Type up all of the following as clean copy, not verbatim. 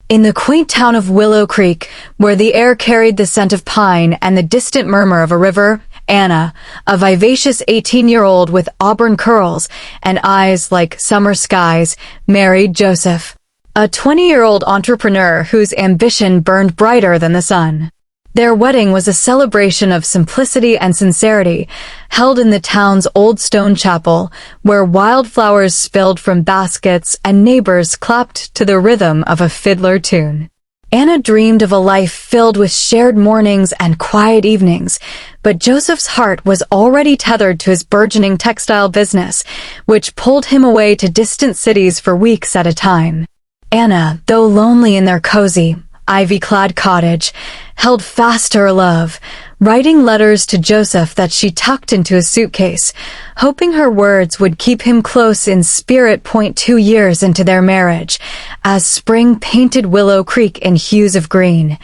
In the quaint town of Willow Creek, where the air carried the scent of pine and the distant murmur of a river, Anna, a vivacious 18-year-old with auburn curls and eyes like summer skies, married Joseph, a 20-year-old entrepreneur whose ambition burned brighter than the sun. Their wedding was a celebration of simplicity and sincerity, held in the town's old stone chapel, where wildflowers spilled from baskets and neighbors clapped to the rhythm of a fiddler tune. Anna dreamed of a life filled with shared mornings and quiet evenings, but Joseph's heart was already tethered to his burgeoning textile business, which pulled him away to distant cities for weeks at a time. Anna, though lonely in their cozy, ivy-clad cottage, held fast to her love, writing letters to Joseph that she tucked into a suitcase, hoping her words would keep him close in spirit. 2 years into their marriage, as spring painted Willow Creek in hues of green,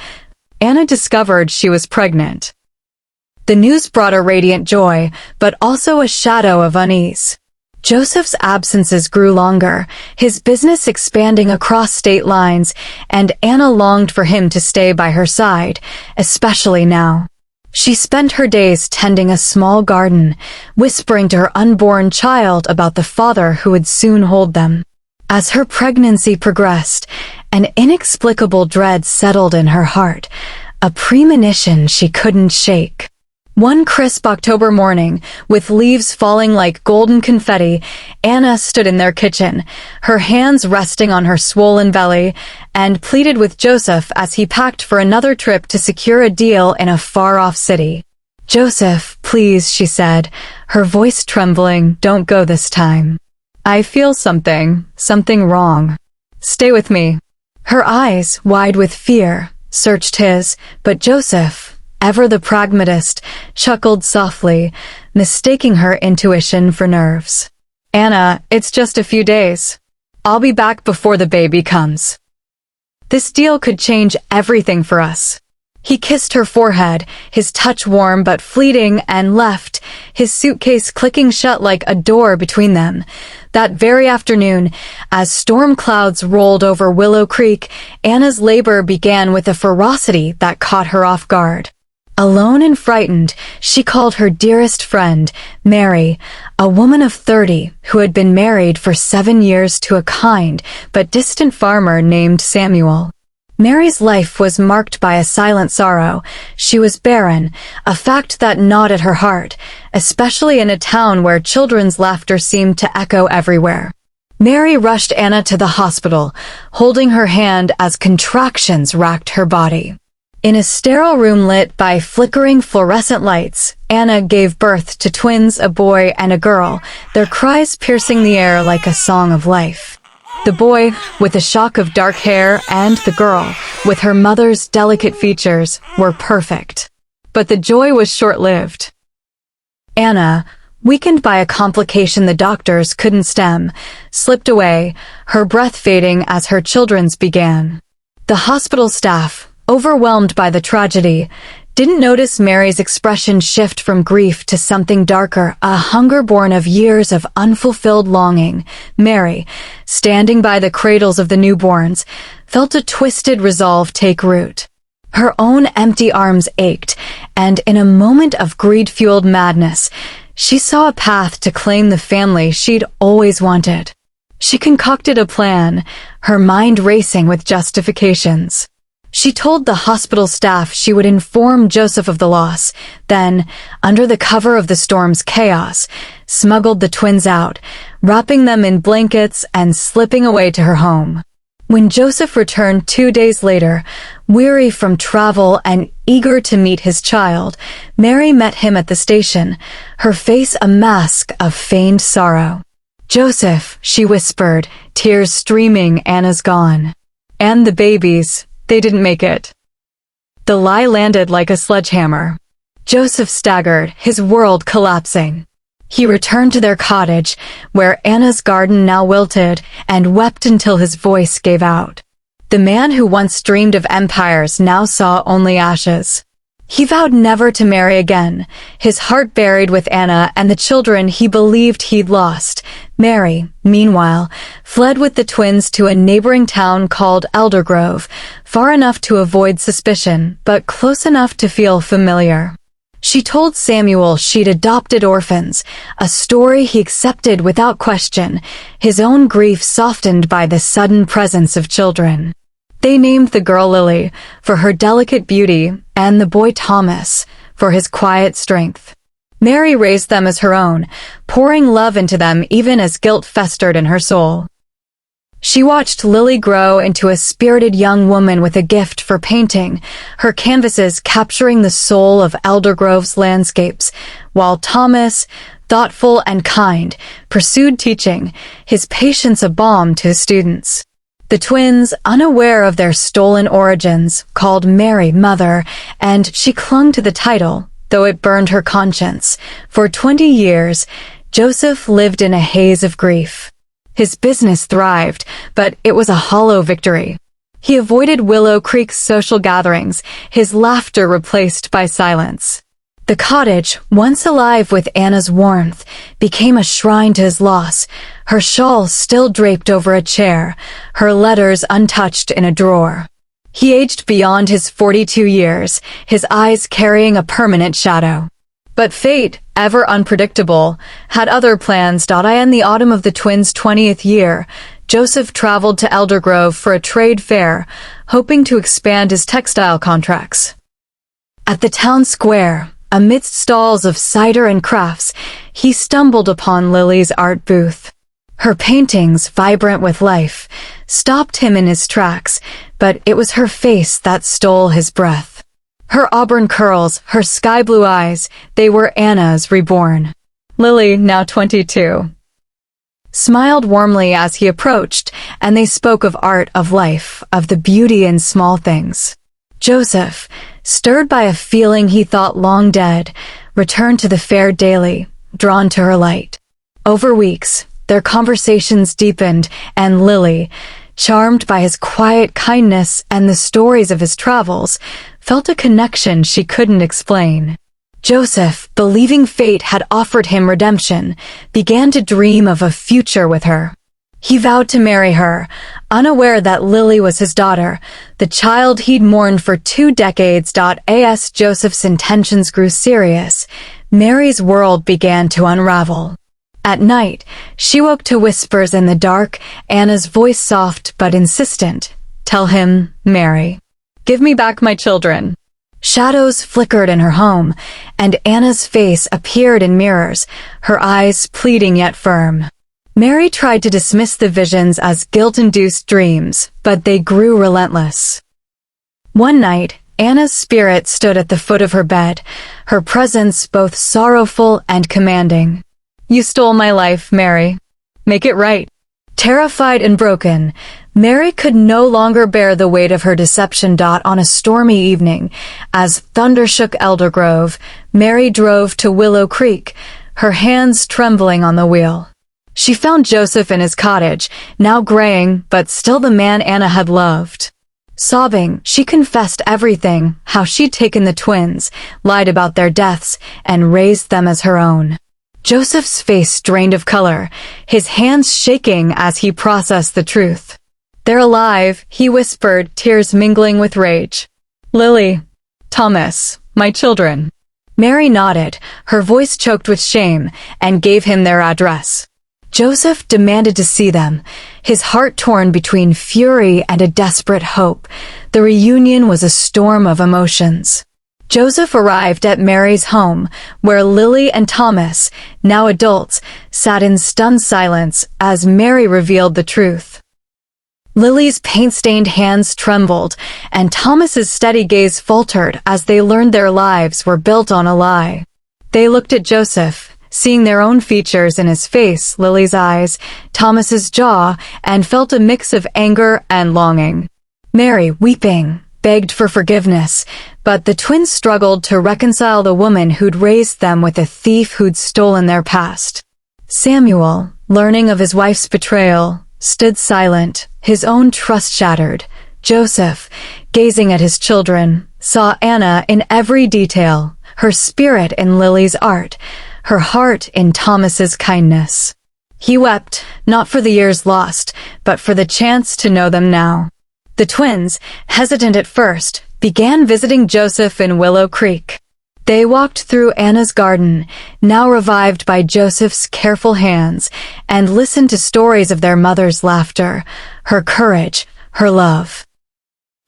Anna discovered she was pregnant. The news brought a radiant joy, but also a shadow of unease. Joseph's absences grew longer, his business expanding across state lines, and Anna longed for him to stay by her side, especially now. She spent her days tending a small garden, whispering to her unborn child about the father who would soon hold them. As her pregnancy progressed, an inexplicable dread settled in her heart, a premonition she couldn't shake. One crisp October morning, with leaves falling like golden confetti, Anna stood in their kitchen, her hands resting on her swollen belly, and pleaded with Joseph as he packed for another trip to secure a deal in a far-off city. "Joseph, please," she said, her voice trembling, "don't go this time. I feel something wrong. Stay with me." Her eyes, wide with fear, searched his, but Joseph, ever the pragmatist, chuckled softly, mistaking her intuition for nerves. "Anna, it's just a few days. I'll be back before the baby comes. This deal could change everything for us." He kissed her forehead, his touch warm but fleeting, and left, his suitcase clicking shut like a door between them. That very afternoon, as storm clouds rolled over Willow Creek, Anna's labor began with a ferocity that caught her off guard. Alone and frightened, she called her dearest friend, Mary, a woman of 30 who had been married for 7 years to a kind but distant farmer named Samuel. Mary's life was marked by a silent sorrow. She was barren, a fact that gnawed at her heart, especially in a town where children's laughter seemed to echo everywhere. Mary rushed Anna to the hospital, holding her hand as contractions racked her body. In a sterile room lit by flickering fluorescent lights, Anna gave birth to twins, a boy and a girl, their cries piercing the air like a song of life. The boy, with a shock of dark hair, and the girl, with her mother's delicate features, were perfect. But the joy was short-lived. Anna, weakened by a complication the doctors couldn't stem, slipped away, her breath fading as her children's began. The hospital staff, overwhelmed by the tragedy, didn't notice Mary's expression shift from grief to something darker, a hunger born of years of unfulfilled longing. Mary, standing by the cradles of the newborns, felt a twisted resolve take root. Her own empty arms ached, and in a moment of greed-fueled madness, she saw a path to claim the family she'd always wanted. She concocted a plan, her mind racing with justifications. She told the hospital staff she would inform Joseph of the loss, then, under the cover of the storm's chaos, smuggled the twins out, wrapping them in blankets and slipping away to her home. When Joseph returned 2 days later, weary from travel and eager to meet his child, Mary met him at the station, her face a mask of feigned sorrow. "Joseph," she whispered, tears streaming, "Anna's gone. And the babies. They didn't make it." The lie landed like a sledgehammer. Joseph staggered, his world collapsing. He returned to their cottage, where Anna's garden now wilted, and wept until his voice gave out. The man who once dreamed of empires now saw only ashes. He vowed never to marry again, his heart buried with Anna and the children he believed he'd lost. Mary, meanwhile, fled with the twins to a neighboring town called Eldergrove, far enough to avoid suspicion, but close enough to feel familiar. She told Samuel she'd adopted orphans, a story he accepted without question, his own grief softened by the sudden presence of children. They named the girl Lily, for her delicate beauty, and the boy Thomas, for his quiet strength. Mary raised them as her own, pouring love into them even as guilt festered in her soul. She watched Lily grow into a spirited young woman with a gift for painting, her canvases capturing the soul of Eldergrove's landscapes, while Thomas, thoughtful and kind, pursued teaching, his patience a balm to his students. The twins, unaware of their stolen origins, called Mary Mother, and she clung to the title, though it burned her conscience. For 20 years, Joseph lived in a haze of grief. His business thrived, but it was a hollow victory. He avoided Willow Creek's social gatherings, his laughter replaced by silence. The cottage, once alive with Anna's warmth, became a shrine to his loss, her shawl still draped over a chair, her letters untouched in a drawer. He aged beyond his 42 years, his eyes carrying a permanent shadow. But fate, ever unpredictable, had other plans. In the autumn of the twins' 20th year, Joseph traveled to Eldergrove for a trade fair, hoping to expand his textile contracts. At the town square, amidst stalls of cider and crafts, he stumbled upon Lily's art booth. Her paintings, vibrant with life, stopped him in his tracks, but it was her face that stole his breath. Her auburn curls, her sky-blue eyes, they were Anna's reborn. Lily, now 22, smiled warmly as he approached, and they spoke of art, of life, of the beauty in small things. Joseph, stirred by a feeling he thought long dead, returned to the fair daily, drawn to her light. Over weeks, their conversations deepened, and Lily, charmed by his quiet kindness and the stories of his travels, felt a connection she couldn't explain. Joseph, believing fate had offered him redemption, began to dream of a future with her. He vowed to marry her, unaware that Lily was his daughter, the child he'd mourned for 2 decades. As Joseph's intentions grew serious, Mary's world began to unravel. At night, she woke to whispers in the dark, Anna's voice soft but insistent. "Tell him, Mary. Give me back my children." Shadows flickered in her home, and Anna's face appeared in mirrors, her eyes pleading yet firm. Mary tried to dismiss the visions as guilt-induced dreams, but they grew relentless. One night, Anna's spirit stood at the foot of her bed, her presence both sorrowful and commanding. "You stole my life, Mary. Make it right." Terrified and broken, Mary could no longer bear the weight of her deception. On a stormy evening, as thunder shook Eldergrove, Mary drove to Willow Creek, her hands trembling on the wheel. She found Joseph in his cottage, now graying, but still the man Anna had loved. Sobbing, she confessed everything, how she'd taken the twins, lied about their deaths, and raised them as her own. Joseph's face drained of color, his hands shaking as he processed the truth. "They're alive," he whispered, tears mingling with rage. "Lily, Thomas, my children." Mary nodded, her voice choked with shame, and gave him their address. Joseph demanded to see them, his heart torn between fury and a desperate hope. The reunion was a storm of emotions. Joseph arrived at Mary's home, where Lily and Thomas, now adults, sat in stunned silence as Mary revealed the truth. Lily's paint-stained hands trembled, and Thomas's steady gaze faltered as they learned their lives were built on a lie. They looked at Joseph, seeing their own features in his face, Lily's eyes, Thomas's jaw, and felt a mix of anger and longing. Mary, weeping, begged for forgiveness, but the twins struggled to reconcile the woman who'd raised them with a thief who'd stolen their past. Samuel, learning of his wife's betrayal, stood silent, his own trust shattered. Joseph, gazing at his children, saw Anna in every detail, her spirit in Lily's art, her heart in Thomas's kindness. He wept, not for the years lost, but for the chance to know them now. The twins, hesitant at first, began visiting Joseph in Willow Creek. They walked through Anna's garden, now revived by Joseph's careful hands, and listened to stories of their mother's laughter, her courage, her love.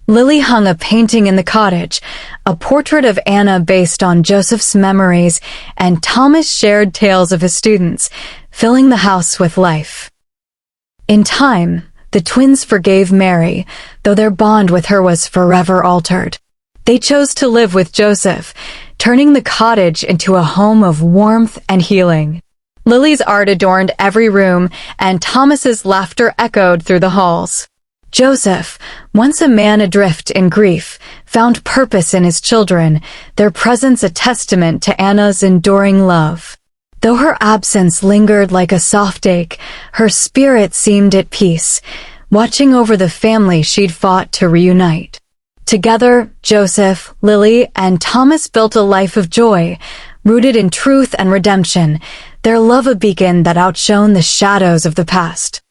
Lily hung a painting in the cottage, a portrait of Anna based on Joseph's memories, and Thomas shared tales of his students, filling the house with life. In time, the twins forgave Mary, though their bond with her was forever altered. They chose to live with Joseph, turning the cottage into a home of warmth and healing. Lily's art adorned every room, and Thomas's laughter echoed through the halls. Joseph, once a man adrift in grief, found purpose in his children, their presence a testament to Anna's enduring love. Though her absence lingered like a soft ache, her spirit seemed at peace, watching over the family she'd fought to reunite. Together, Joseph, Lily, and Thomas built a life of joy, rooted in truth and redemption, their love a beacon that outshone the shadows of the past.